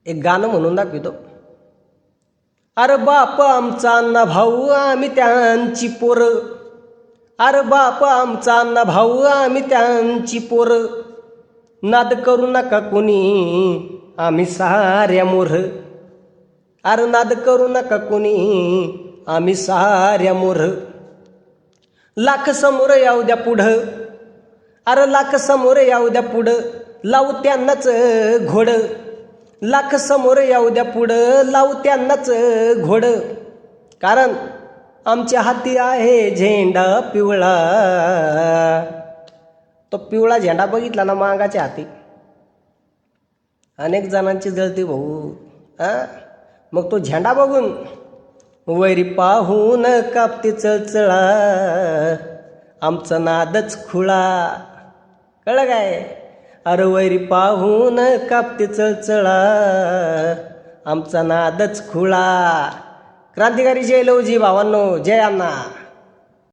एक गाणं म्हणून दाखवितो. अरे बाप आमचा अण्णा भाऊ आम्ही त्यांची पोरं, अरे बाप आमचा अण्णा भाऊ आम्ही त्यांची पोरं, नाद करू नका कोणी आम्ही साऱ्या मोर, अरे नाद करू नका कोणी आम्ही साऱ्या मोर. लाख समोर येऊ द्या पुढं, अरे लाख समोर येऊ द्या पुढं, लावू त्यांनाच घोड, लाख समोर येऊ द्या पुढं, लावू त्यांनाच घोड. कारण आमच्या हाती आहे झेंडा पिवळा. तो पिवळा झेंडा बघितला ना मांगाच्या हाती, अनेक जणांची जळती भाऊ. मग तो झेंडा बघून वैरी पाहून कापते चळचळा, आमचा नादच खुळा. कळलं काय? अरे वैरी पाहून कापते चळचळा, आमचा नादच खुळा. क्रांतिकारी जय लवजी भावांनो, जय अण्णा.